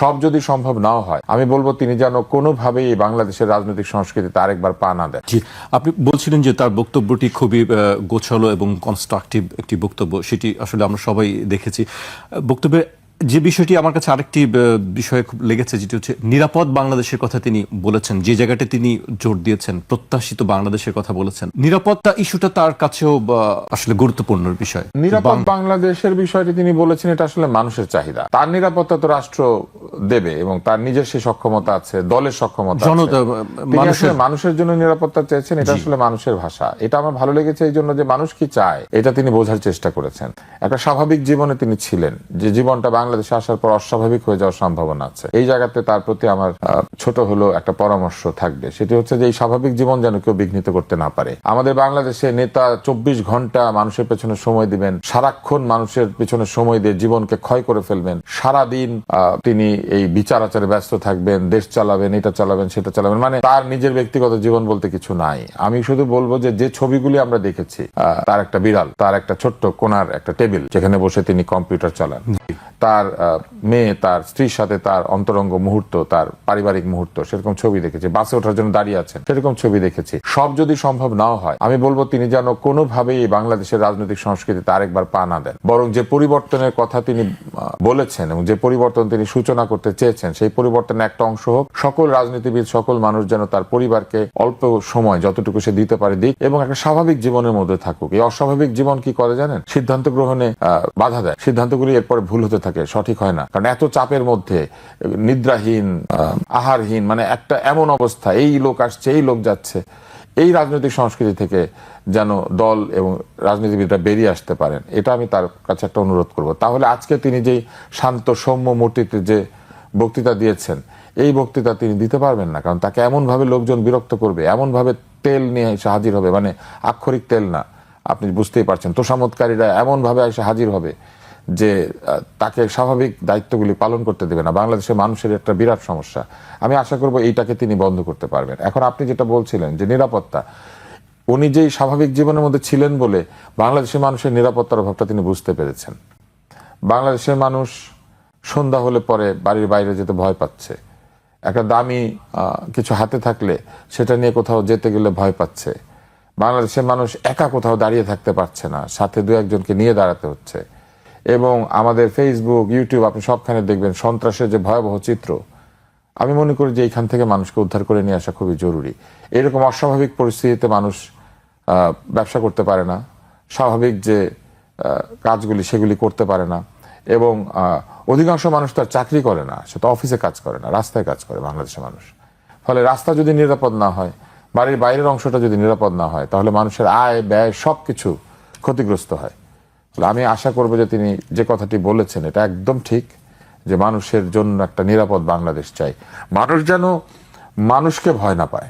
সব যদি সম্ভব নাও হয়, আমি বলবো তিনি যেন কোনোভাবেই বাংলাদেশের রাজনৈতিক সংস্কৃতিতে আরেকবার পা না দেন। জি, আপনি বলছিলেন যে তার বক্তব্যটি খুবই গোছালো এবং কনস্ট্রাকটিভ একটি বক্তব্য, সেটি আসলে আমরা সবাই দেখেছি। বক্তব্যে যে বিষয়টি আমার কাছে আরেকটি বিষয়ে খুব লেগেছে, যেটি হচ্ছে নিরাপদ বাংলাদেশের কথা তিনি বলেছেন। যে জায়গাটা তিনি জোর দিয়েছেন, প্রত্যাশিত বাংলাদেশের কথা বলেছেন। নিরাপত্তা ইস্যুটা তার কাছেও আসলে গুরুত্বপূর্ণ বিষয়। নিরাপদ বাংলাদেশের বিষয়টি তিনি বলেছেন, এটা আসলে মানুষের চাহিদা। তার নিরাপত্তা তো রাষ্ট্র দেবে এবং তার নিজের সেই সক্ষমতা আছে, দলের সক্ষমতা আছে। মানুষের জন্য নিরাপত্তা চেয়েছেন, এটা আসলে মানুষের ভাষা। এটা আমার ভালো লেগেছে এই জন্য যে মানুষ কি চায় এটা তিনি বোঝার চেষ্টা করেছেন। একটা স্বাভাবিক জীবনে তিনি ছিলেন, যে জীবনটা বাংলাদেশে আসার পর অস্বাভাবিক হয়ে যাওয়ার সম্ভাবনা আছে। এই জায়গাতে তার প্রতি আমার ছোট হলো একটা পরামর্শ থাকবে, সেটি হচ্ছে যে এই স্বাভাবিক জীবন যেন কেউ বিঘ্নিত করতে না পারে। আমাদের বাংলাদেশে নেতা 24 ঘন্টা মানুষের পেছনে সময় দিবেন, সারাক্ষণ মানুষের পেছনে সময় দিয়ে জীবনকে ক্ষয় করে ফেলবেন। সারাদিন তিনি এই বিচার আচারে ব্যস্ত থাকবেন, দেশ চালাবেন, এটা চালাবেন, সেটা চালাবেন, মানে তার নিজের ব্যক্তিগত জীবন বলতে কিছু নাই। আমি শুধু বলবো যে যে ছবিগুলি আমরা দেখেছি, তার একটা বিড়াল, তার একটা ছোট্ট কোণার একটা টেবিল যেখানে বসে তিনি কম্পিউটার চালান, তার মেয়ে, তার স্ত্রীর সাথে তার অন্তরঙ্গ মুহূর্ত, তার পারিবারিক মুহূর্ত, সেরকম ছবি দেখেছি। বাসে ওঠার জন্য দাঁড়িয়ে আছেন, সেরকম ছবি দেখেছি। সব যদি সম্ভব নাও হয়, আমি বলবো তিনি যেন কোনোভাবেই বাংলাদেশের রাজনৈতিক সংস্কৃতিতে আরেকবার পা না দেন। বরং যে পরিবর্তনের কথা তিনি বলেছেন এবং যে পরিবর্তন তিনি সূচনা করতে চেয়েছেন, সেই পরিবর্তনের একটা অংশ হোক সকল রাজনীতিবিদ, সকল মানুষ যেন তার পরিবারকে অল্প সময় যতটুকু সে দিতে পারে দিক এবং একটা স্বাভাবিক জীবনের মধ্যে থাকুক। এই অস্বাভাবিক জীবন কি করে জানেন? সিদ্ধান্ত গ্রহণে বাধা দেয়। সিদ্ধান্তগুলি এরপরে ভুল হতে থাকে, সঠিক হয় না। কারণ এত চাপের মধ্যে, নিদ্রাহীন, আহারহীন, মানে একটা এমন অবস্থা, এই লোক আসছে, এই লোক যাচ্ছে, এই রাজনৈতিক সংস্কৃতি থেকে যেন দল এবং রাজনীতিবিদরা বেরিয়ে আসতে পারেন, এটা আমি তার কাছে একটা অনুরোধ করব। তাহলে আজকে তিনি যে শান্ত সৌম্য মূর্তিতে যে বক্তৃতা দিয়েছেন, এই বক্তৃতা তিনি দিতে পারবেন না। কারণ তাকে এমন ভাবে লোকজন বিরক্ত করবে, এমন ভাবে তেল নিয়ে এসে হাজির হবে, মানে আক্ষরিক তেল না, আপনি বুঝতেই পারছেন, তোষামতকারীরা এমন ভাবে এসে হাজির হবে যে তাকে স্বাভাবিক দায়িত্বগুলি পালন করতে দেবে না। বাংলাদেশের মানুষের একটা বিরাট সমস্যা। আমি আশা করব এইটাকে তিনি বন্ধ করতে পারবেন। এখন আপনি যেটা বলছিলেন যে নিরাপত্তা, উনি যেই স্বাভাবিক জীবনের মধ্যে ছিলেন বলে বাংলাদেশের মানুষের নিরাপত্তার অভাবটা তিনি বুঝতে পেরেছেন। বাংলাদেশের মানুষ সন্ধ্যা হলে পরে বাড়ির বাইরে যেতে ভয় পাচ্ছে। একটা দামি কিছু হাতে থাকলে সেটা নিয়ে কোথাও যেতে গেলে ভয় পাচ্ছে। বাংলাদেশের মানুষ একা কোথাও দাঁড়িয়ে থাকতে পারছে না, সাথে দু একজনকে নিয়ে দাঁড়াতে হচ্ছে। এবং আমাদের ফেসবুক, ইউটিউব, আপনি সবখানে দেখবেন সন্ত্রাসের যে ভয়াবহ চিত্র। আমি মনে করি যে এইখান থেকে মানুষকে উদ্ধার করে নিয়ে আসা খুবই জরুরি। এরকম অস্বাভাবিক পরিস্থিতিতে মানুষ ব্যবসা করতে পারে না, স্বাভাবিক যে কাজগুলি সেগুলি করতে পারে না, এবং অধিকাংশ মানুষ তার চাকরি করে না, সে তো অফিসে কাজ করে না, রাস্তায় কাজ করে বাংলাদেশের মানুষ। ফলে রাস্তা যদি নিরাপদ না হয়, বাড়ির বাইরের অংশটা যদি নিরাপদ না হয়, তাহলে মানুষের আয় ব্যয় সবকিছু ক্ষতিগ্রস্ত হয়। আমি আশা করবো যে তিনি যে কথাটি বলেছেন এটা একদম ঠিক, যে মানুষের জন্য একটা নিরাপদ বাংলাদেশ চাই। মানুষ যেন মানুষকে ভয় না পায়।